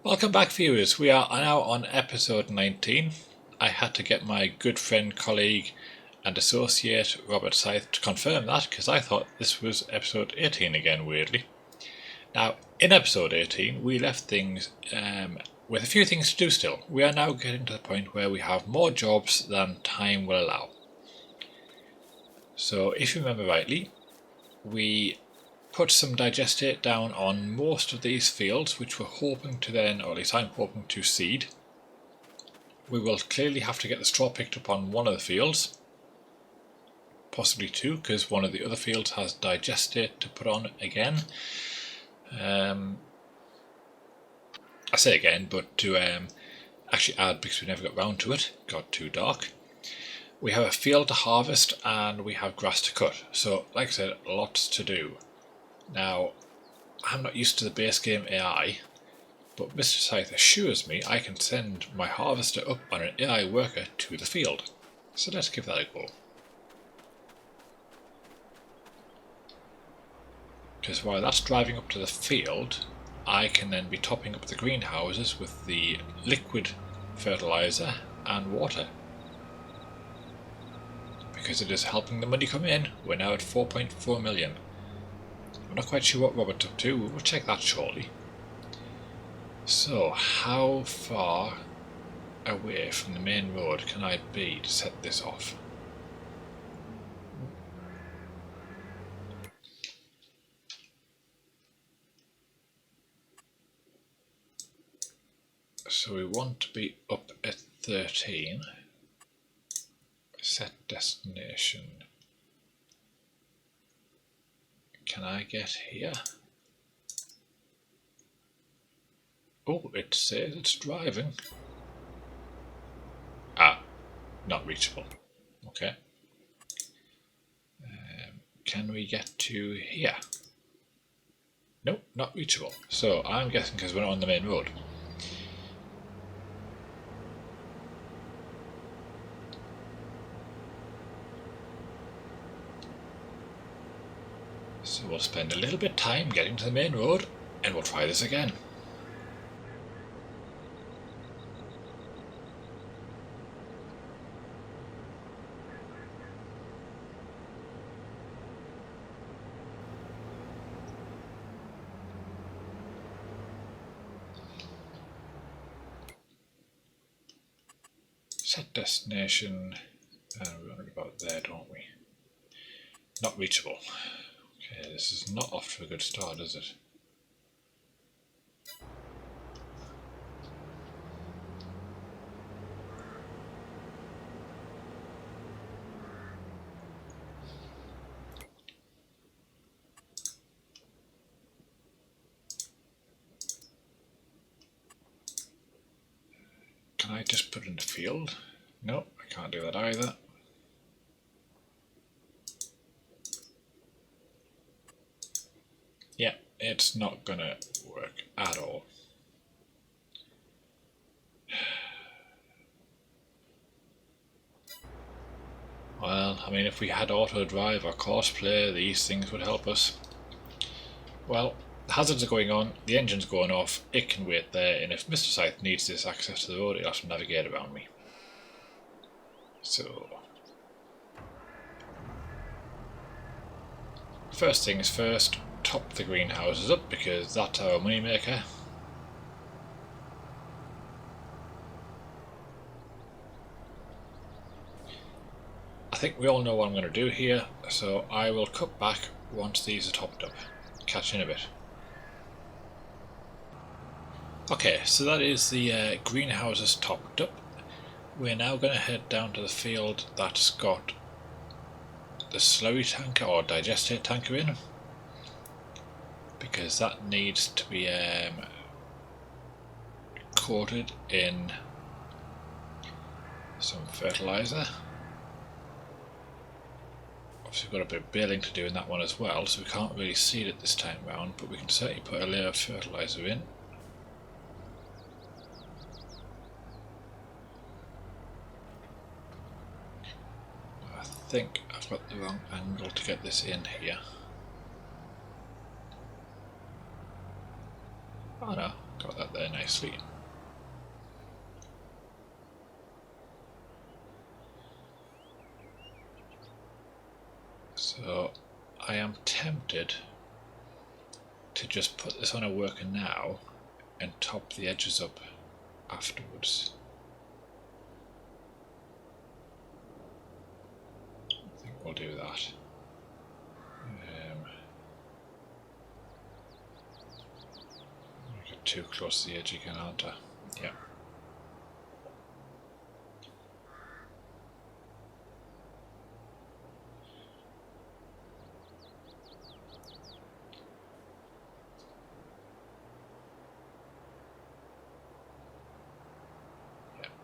Welcome back, viewers. We are now on episode 19. I had to get my good friend, colleague and associate Robert Sythe to confirm that, because I thought this was episode 18 again, weirdly. Now, in episode 18 we left things with a few things to do still. We are now getting to the point where we have more jobs than time will allow. So if you remember rightly, we put some digestate down on most of these fields, which we're hoping to then, or at least I'm hoping to seed. We will clearly have to get the straw picked up on one of the fields, possibly two, because one of the other fields has digestate to put on again. I say again, but to actually add, because we never got round to it, got too dark. We have a field to harvest and we have grass to cut, so like I said, lots to do. Now, I'm not used to the base game AI, but Mr. Sythe assures me I can send my harvester up on an AI worker to the field. So let's give that a go. Because while that's driving up to the field, I can then be topping up the greenhouses with the liquid fertilizer and water. Because it is helping the money come in. We're now at 4.4 million. I'm not quite sure what Robert's up to, we'll check that shortly. So, how far away from the main road can I be to set this off? So we want to be up at 13. Set destination. Can I get here? Oh, it says it's driving. Ah, not reachable. Okay. Can we get to here? Nope, not reachable. So I'm guessing because we're not on the main road. So we'll spend a little bit of time getting to the main road and we'll try this again. Set destination, we're only about there, don't we? Not reachable. Okay, this is not off to a good start, is it? Can I just put it in the field? No, I can't do that either. Yeah, it's not gonna work at all. Well, I mean, if we had auto drive or cosplay, these things would help us. Well, the hazards are going on, the engine's going off, it can wait there, and if Mr. Sythe needs this access to the road, he'll have to navigate around me. So, first things first, top the greenhouses up because that's our money maker. I think we all know what I'm going to do here, so I will cut back once these are topped up. Catch you in a bit. Okay, so that is the greenhouses topped up. We're now going to head down to the field that's got the slurry tanker or digestate tanker in, because that needs to be coated in some fertilizer. Obviously we've got a bit of baling to do in that one as well, so we can't really seed it this time round, but we can certainly put a layer of fertilizer in. I think I've got the wrong angle to get this in here. Oh no, got that there nicely. So I am tempted to just put this on a worker now and top the edges up afterwards. I think we'll do that. Get too close to the edge again, aren't I? Yeah.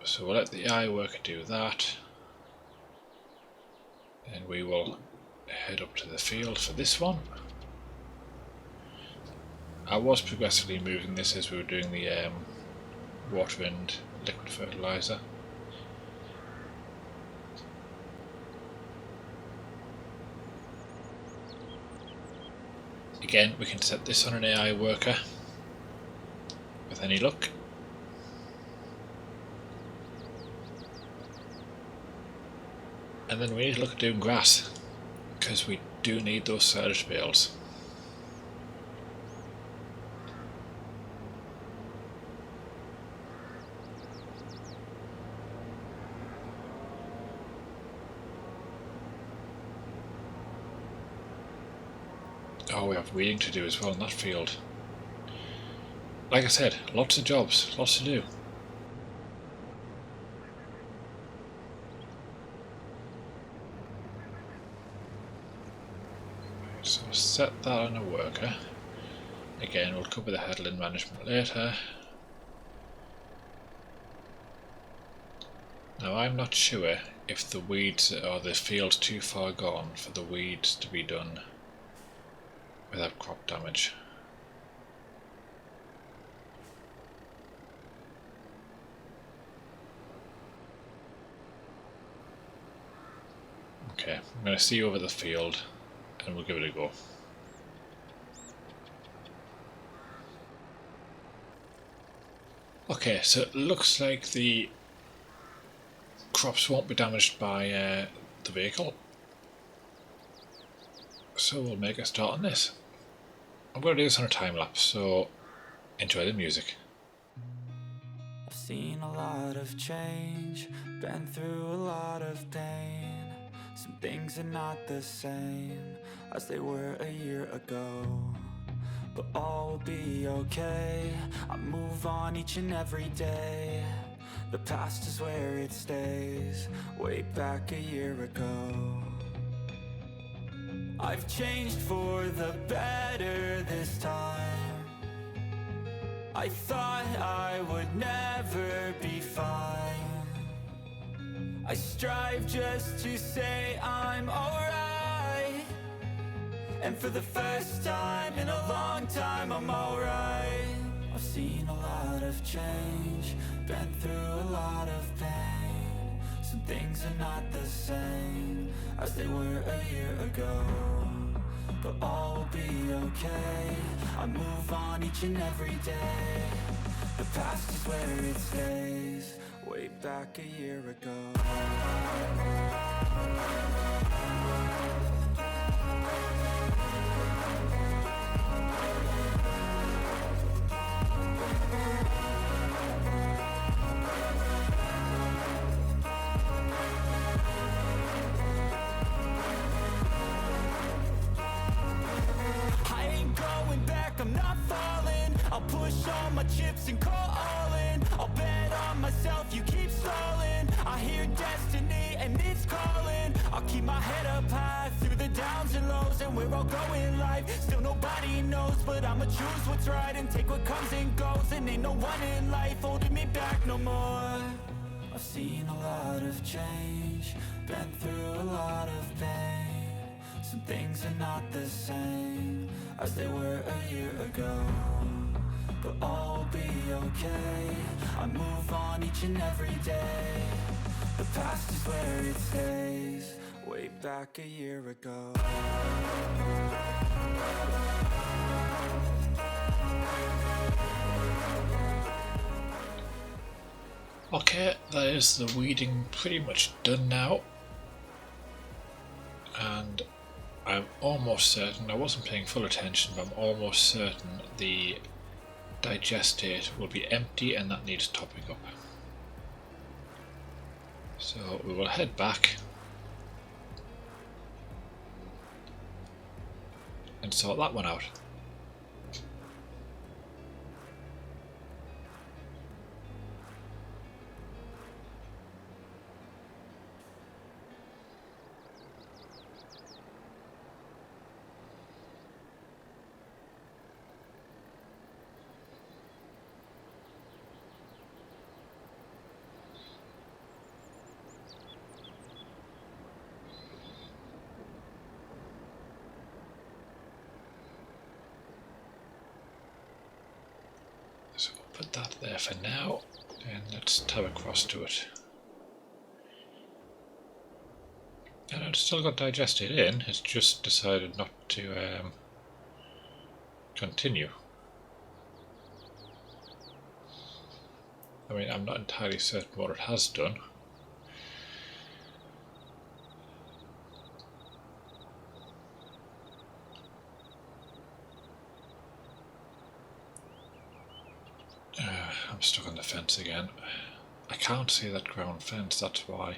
So we'll let the AI worker do that, and we will head up to the field for this one. I was progressively moving this as we were doing the water and liquid fertilizer. Again, we can set this on an AI worker with any luck. And then we need to look at doing grass, because we do need those silage bales. Oh, we have weeding to do as well in that field. Like I said, lots of jobs, lots to do. So set that on a worker. Again, we'll cover the headland management later. Now I'm not sure if the weeds or the field's too far gone for the weeds to be done without crop damage. Okay, I'm going to see over the field and we'll give it a go. Okay, so it looks like the crops won't be damaged by the vehicle. So we'll make a start on this. I'm going to do this on a time lapse, so enjoy the music. I've seen a lot of change, been through a lot of pain. Some things are not the same as they were a year ago, but all will be okay. I move on each and every day. The past is where it stays, way back a year ago. I've changed for the better this time. I thought I would never be fine. I strive just to say I'm alright, and for the first time in a long time I'm alright. I've seen a lot of change, been through a lot of pain. Some things are not the same as they were a year ago, but all will be okay. I move on each and every day. The past is where it stays, way back a year ago. I'm not falling, I'll push all my chips and call all in. I'll bet on myself, you keep stalling. I hear destiny and it's calling. I'll keep my head up high through the downs and lows, and we're all going life. Still nobody knows, but I'ma choose what's right and take what comes and goes. And ain't no one in life holding me back no more. I've seen a lot of change, been through a lot of pain. Some things are not the same as they were a year ago, but all will be okay. I move on each and every day. The past is where it stays, way back a year ago. Okay, that is the weeding pretty much done now, and I'm almost certain, I wasn't paying full attention, but I'm almost certain the digestate will be empty and that needs topping up. So we will head back and sort that one out. So we'll put that there for now, and let's tab across to it. And it's still got digestate in, it's just decided not to continue. I mean, I'm not entirely certain what it has done. I'm stuck on the fence again. I can't see that ground fence, that's why.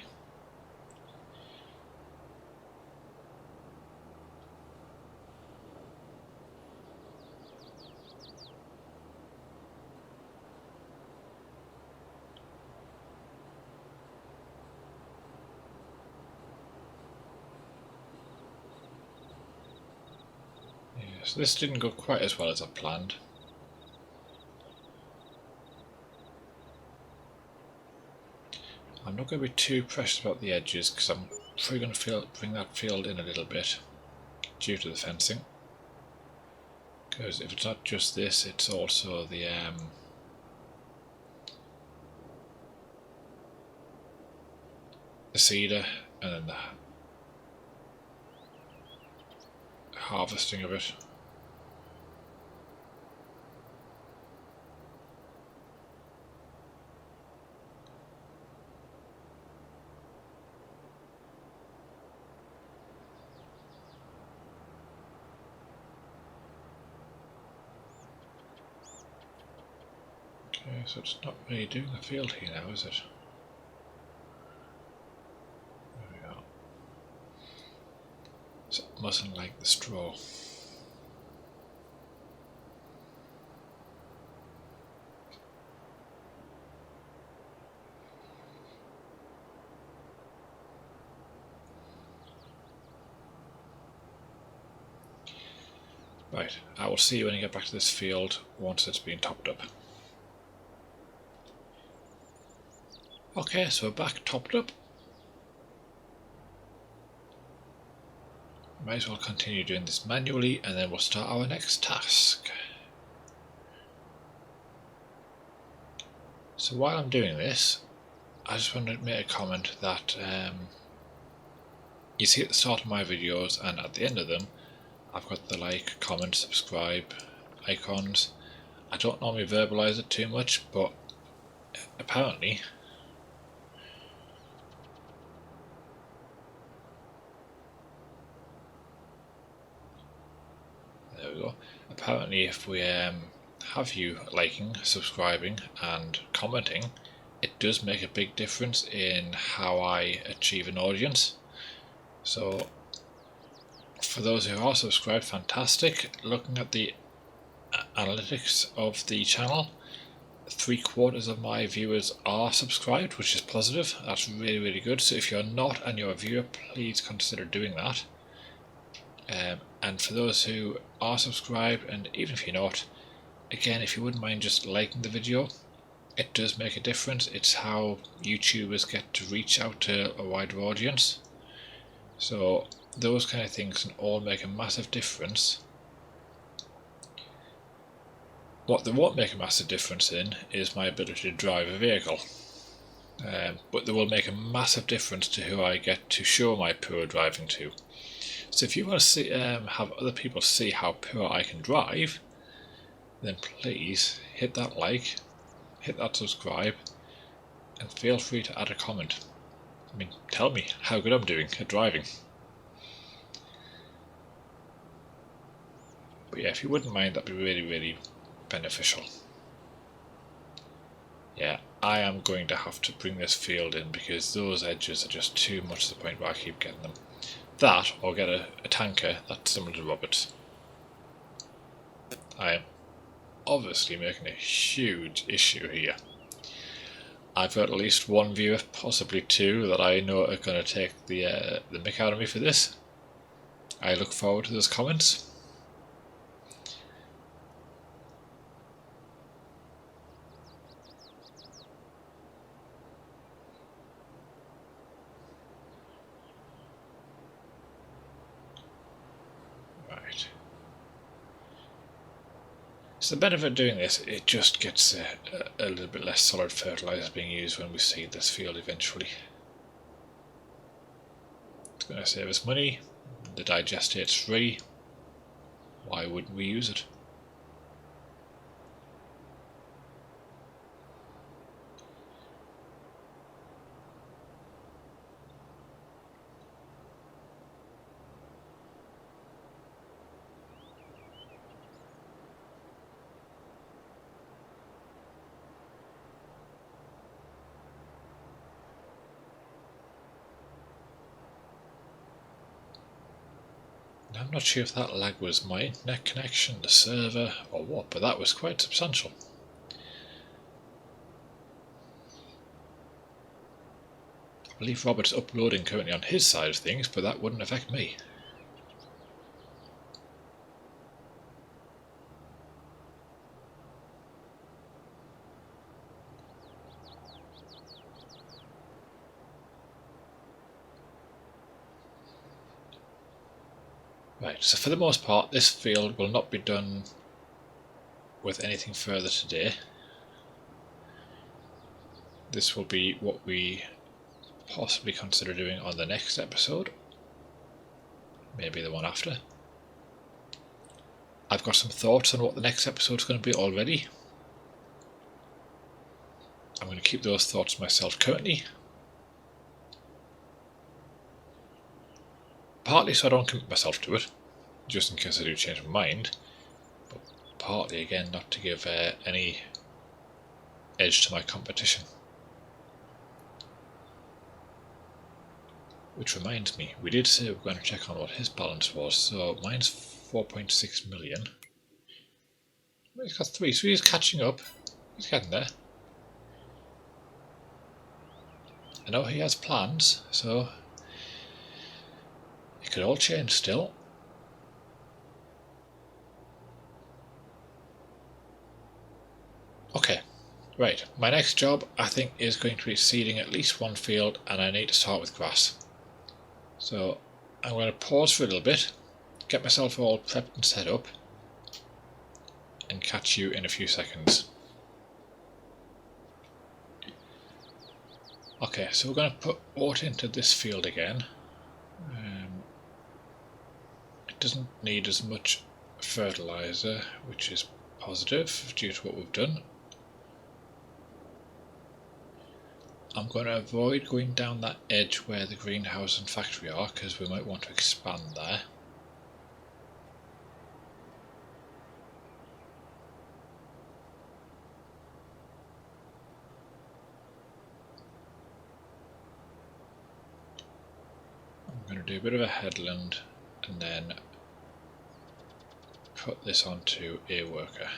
Yes, this didn't go quite as well as I planned. I'm not going to be too precious about the edges because I'm probably going to bring that field in a little bit due to the fencing. Because if it's not just this, it's also the cedar and then the harvesting of it. Okay, so it's not really doing the field here now, is it? There we are. So it mustn't like the straw. Right, I will see you when I get back to this field once it's been topped up. Okay, so we're back topped up. Might as well continue doing this manually and then we'll start our next task. So while I'm doing this, I just wanted to make a comment that you see at the start of my videos and at the end of them, I've got the like, comment, subscribe icons. I don't normally verbalize it too much, but apparently there we go. Apparently if we have you liking, subscribing and commenting, it does make a big difference in how I achieve an audience. So for those who are subscribed, fantastic. Looking at the analytics of the channel, 3/4 of my viewers are subscribed, which is positive. That's really, really good. So if you're not and you're a viewer, please consider doing that. And for those who are subscribed, and even if you're not, again, if you wouldn't mind just liking the video, it does make a difference. It's how YouTubers get to reach out to a wider audience. So those kind of things can all make a massive difference. What they won't make a massive difference in is my ability to drive a vehicle. But they will make a massive difference to who I get to show my poor driving to. So if you want to see, have other people see how poor I can drive, then please hit that like, hit that subscribe, and feel free to add a comment. I mean, tell me how good I'm doing at driving. But yeah, if you wouldn't mind, that'd be really, really beneficial. Yeah, I am going to have to bring this field in because those edges are just too much to the point where I keep getting them. That, or get a tanker that's similar to Robert's. I am obviously making a huge issue here. I've got at least one viewer, possibly two, that I know are going to take the mick out of me for this. I look forward to those comments. Right. So the benefit of doing this, it just gets a little bit less solid fertiliser being used when we seed this field eventually. It's going to save us money. The digestate's free. Why wouldn't we use it? I'm not sure if that lag was my internet connection, the server, or what, but that was quite substantial. I believe Robert's uploading currently on his side of things, but that wouldn't affect me. Right, so for the most part, this field will not be done with anything further today. This will be what we possibly consider doing on the next episode. Maybe the one after. I've got some thoughts on what the next episode is going to be already. I'm going to keep those thoughts myself currently. Partly so I don't commit myself to it, just in case I do change my mind, but partly again not to give any edge to my competition. Which reminds me, we did say we were going to check on what his balance was, so mine's 4.6 million. Well, he's got 3, so he's catching up. He's getting there. I know he has plans, so it could all change still. Okay, right, my next job I think is going to be seeding at least one field, and I need to start with grass. So I'm going to pause for a little bit, get myself all prepped and set up, and catch you in a few seconds. Okay, so we're going to put water into this field again. It doesn't need as much fertiliser, which is positive due to what we've done. I'm going to avoid going down that edge where the greenhouse and factory are, because we might want to expand there. I'm going to do a bit of a headland and then put this onto a worker.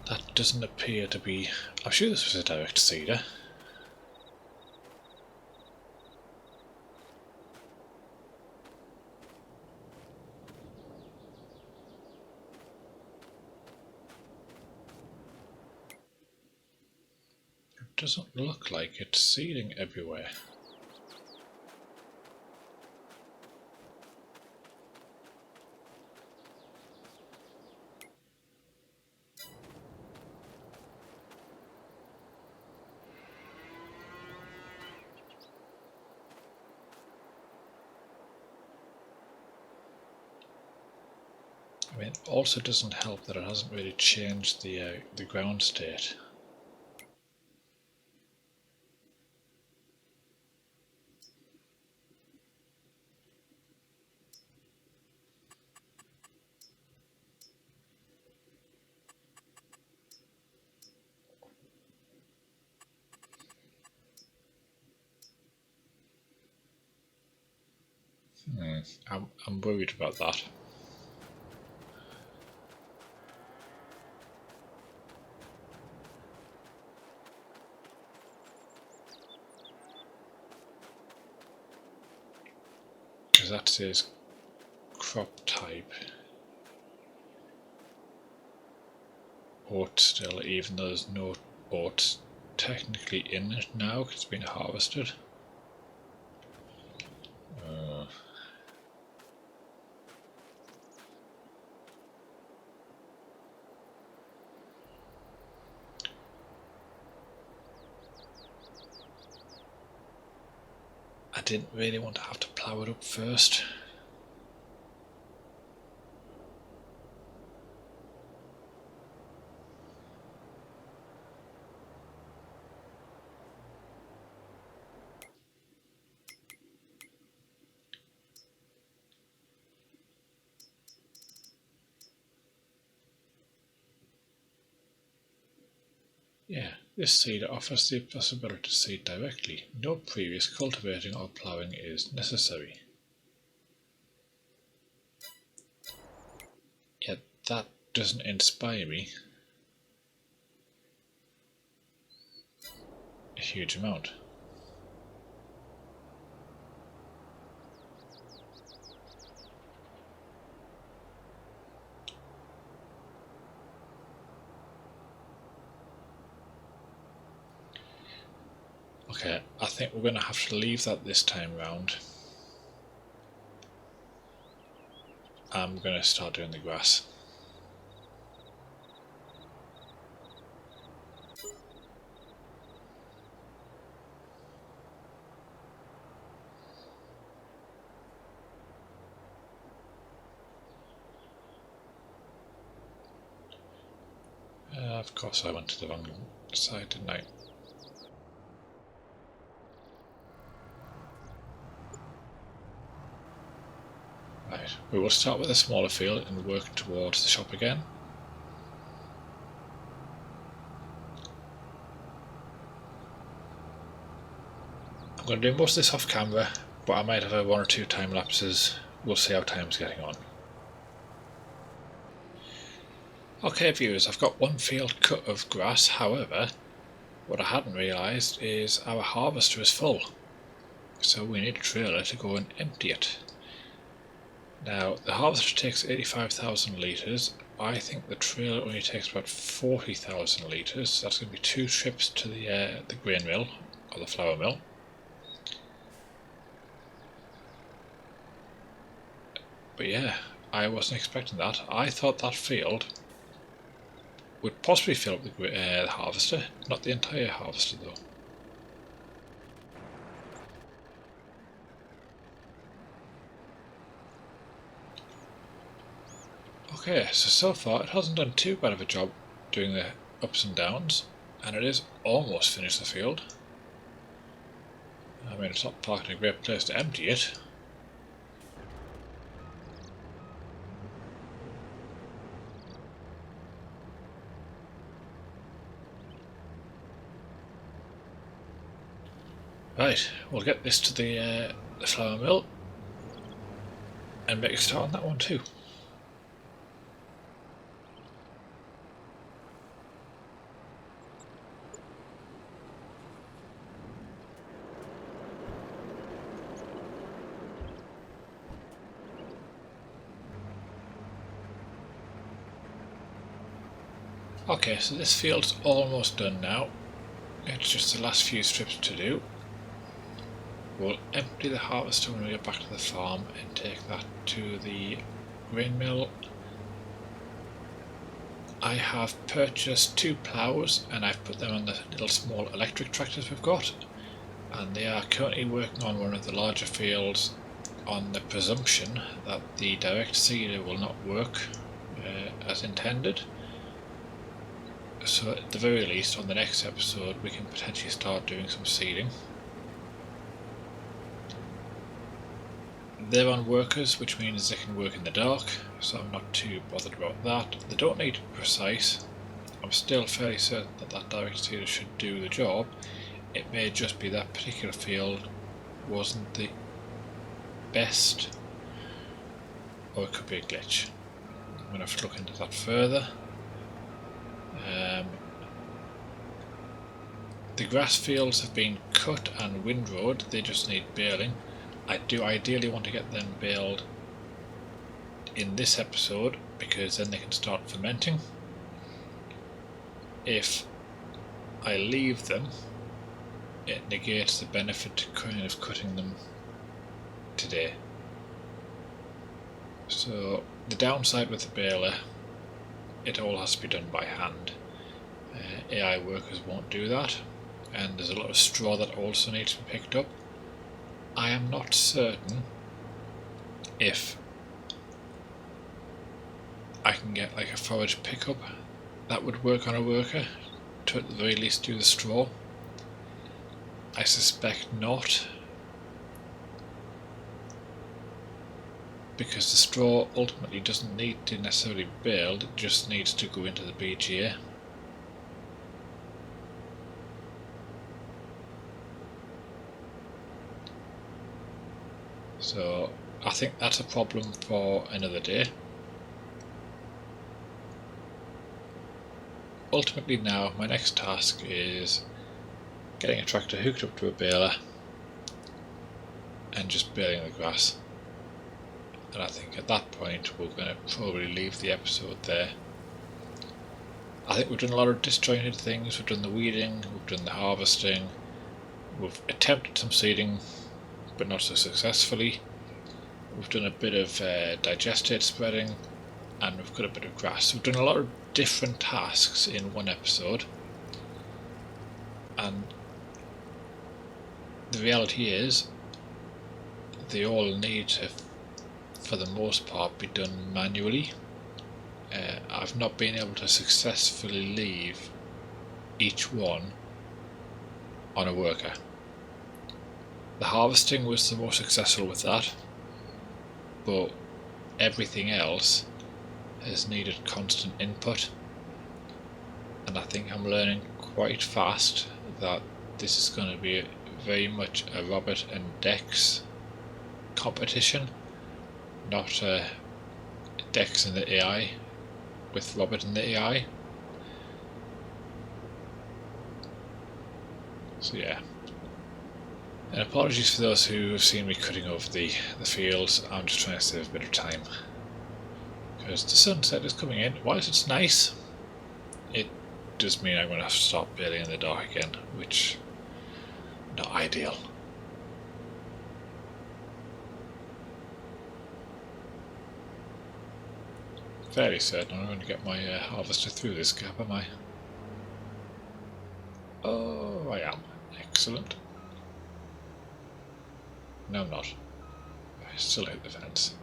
That doesn't appear to be... I'm sure this was a direct seeder. It doesn't look like it's seeding everywhere. I mean, it also doesn't help that it hasn't really changed the ground state. I'm worried about that. Because that says crop type oat still, even though there's no oats technically in it now because it's been harvested. I didn't really want to have to plough it up first. Yeah, this seeder offers the possibility to seed directly. No previous cultivating or ploughing is necessary. Yet that doesn't inspire me a huge amount. Okay, I think we're going to have to leave that this time round. I'm going to start doing the grass. Of course I went to the wrong side, didn't I? Right, we will start with a smaller field and work towards the shop again. I'm going to do most of this off camera, but I might have a 1 or 2 time lapses. We'll see how time's getting on. Okay viewers, I've got one field cut of grass, however, what I hadn't realised is our harvester is full. So we need a trailer to go and empty it. Now, the harvester takes 85,000 litres. I think the trailer only takes about 40,000 litres. So that's going to be 2 trips to the grain mill, or the flour mill. But yeah, I wasn't expecting that. I thought that field would possibly fill up the harvester, not the entire harvester though. Okay, so far it hasn't done too bad of a job doing the ups and downs, and it is almost finished the field. I mean, it's not parked in a great place to empty it. Right, we'll get this to the flour mill and make a start on that one too. Okay, so this field's almost done now. It's just the last few strips to do. We'll empty the harvester when we get back to the farm and take that to the grain mill. I have purchased 2 ploughs and I've put them on the little small electric tractors we've got, and they are currently working on one of the larger fields on the presumption that the direct seeder will not work as intended. So at the very least on the next episode we can potentially start doing some seeding. They're on workers, which means they can work in the dark, so I'm not too bothered about that. They don't need precise. I'm still fairly certain that that direct seeder should do the job. It may just be that particular field wasn't the best, or it could be a glitch. I'm going to have to look into that further. The grass fields have been cut and windrowed, they just need baling. I do ideally want to get them baled in this episode because then they can start fermenting. If I leave them, it negates the benefit kind of cutting them today. So the downside with the baler, it all has to be done by hand. AI workers won't do that, and there's a lot of straw that also needs to be picked up. I am not certain if I can get like a forage pickup that would work on a worker to at the very least do the straw. I suspect not, because the straw ultimately doesn't need to necessarily be baled, it just needs to go into the BGA. So I think that's a problem for another day. Ultimately now my next task is getting a tractor hooked up to a baler and just baling the grass. And I think at that point we're going to probably leave the episode there. I think we've done a lot of disjointed things. We've done the weeding, we've done the harvesting, we've attempted some seeding but not so successfully. We've done a bit of digestate spreading, and we've got a bit of grass. We've done a lot of different tasks in one episode, and the reality is they all need to, for the most part, be done manually. I've not been able to successfully leave each one on a worker. The harvesting was the most successful with that, but everything else has needed constant input, and I think I'm learning quite fast that this is going to be very much a Robert and Dex competition, not Dex and the AI with Robert and the AI. So yeah. And apologies for those who have seen me cutting over the fields. I'm just trying to save a bit of time, because the sunset is coming in. Whilst it's nice, it does mean I'm going to have to stop baling in the dark again, which not ideal. Fairly certain I'm going to get my harvester through this gap, am I? Oh, I am. Excellent. No, I'm not. I still hit the fence.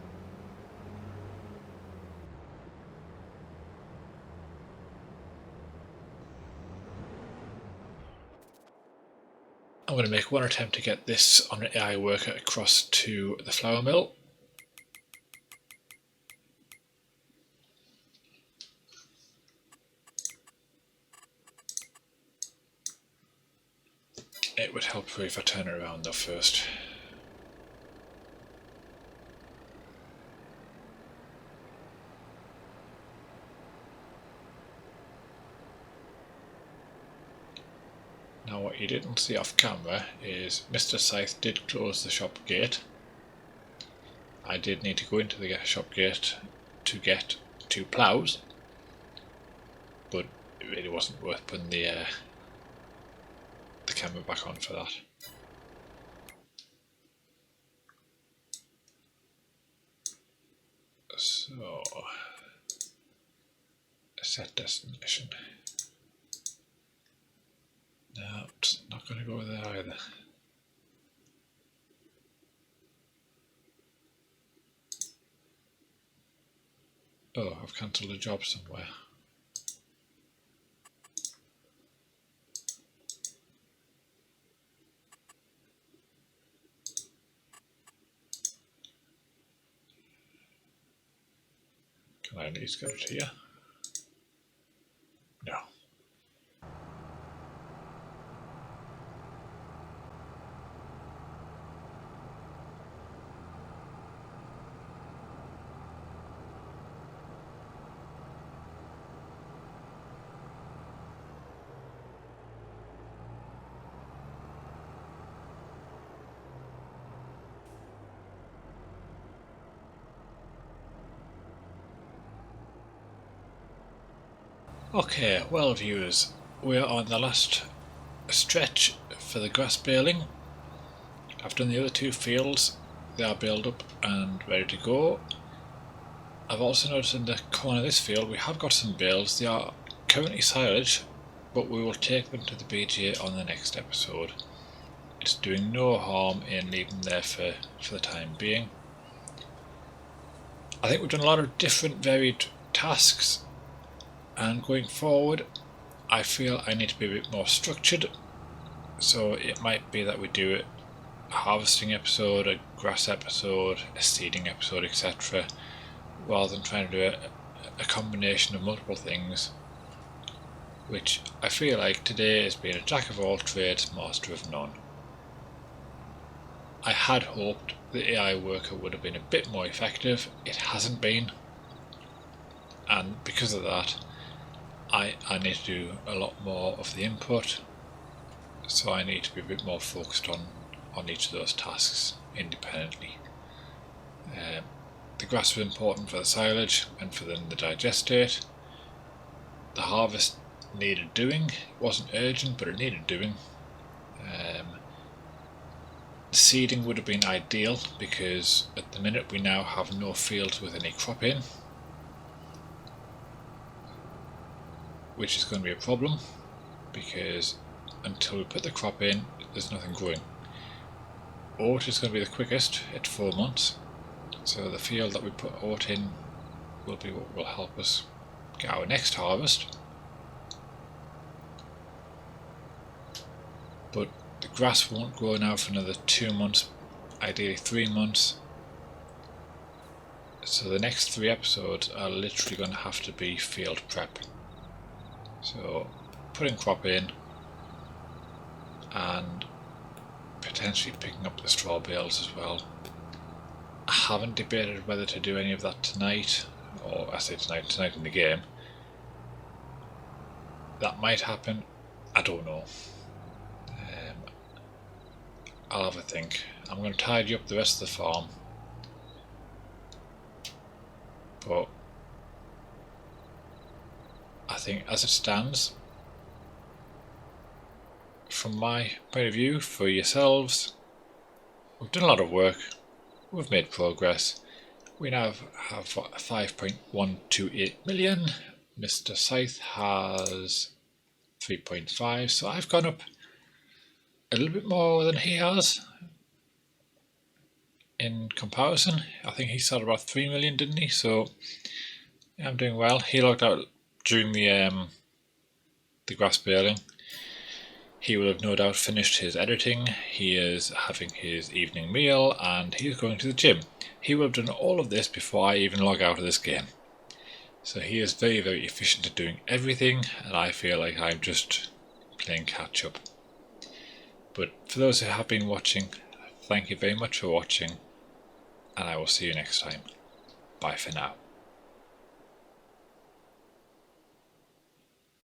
I'm going to make one attempt to get this on an AI worker across to the flour mill. It would help if I turn it around though first. Now what you didn't see off camera is Mr. Sythe did close the shop gate. I did need to go into the shop gate to get 2 ploughs, but it really wasn't worth putting the camera back on for that. So, set destination. No, it's not going to go there either. Oh, I've cancelled a job somewhere. Can I at least get it here? No. Okay, well viewers, we're on the last stretch for the grass baling. I've done the other two fields, they are baled up and ready to go. I've also noticed in the corner of this field we have got some bales. They are currently silage, but we will take them to the BGA on the next episode. It's doing no harm in leaving them there for the time being. I think we've done a lot of different varied tasks, and going forward I feel I need to be a bit more structured, so it might be that we do a harvesting episode, a grass episode, a seeding episode, etc., rather than trying to do a combination of multiple things, which I feel like today has been a jack of all trades, master of none. I had hoped the AI worker would have been a bit more effective. It hasn't been, and because of that I need to do a lot more of the input, so I need to be a bit more focused on each of those tasks independently. The grass was important for the silage and for then the digestate. The harvest needed doing. It wasn't urgent, but it needed doing. The seeding would have been ideal, because at the minute we now have no fields with any crop in, which is going to be a problem, because until we put the crop in there's nothing growing. Oat is going to be the quickest at 4 months, so the field that we put oat in will be what will help us get our next harvest. But the grass won't grow now for another 2 months, ideally 3 months, so the next 3 episodes are literally going to have to be field prep. So putting crop in and potentially picking up the straw bales as well. I haven't debated whether to do any of that tonight, or I say tonight in the game. That might happen, I don't know. I'll have a think. I'm going to tidy up the rest of the farm, but I think as it stands, from my point of view, for yourselves, we've done a lot of work, we've made progress. We now have 5.128 million, Mr. Sythe has 3.5, so I've gone up a little bit more than he has in comparison. I think he started about 3 million, didn't he? So yeah, I'm doing well. He logged out during the grass baling. He will have no doubt finished his editing. He is having his evening meal and he is going to the gym. He will have done all of this before I even log out of this game. So he is very, very efficient at doing everything, and I feel like I'm just playing catch up. But for those who have been watching, thank you very much for watching, and I will see you next time. Bye for now.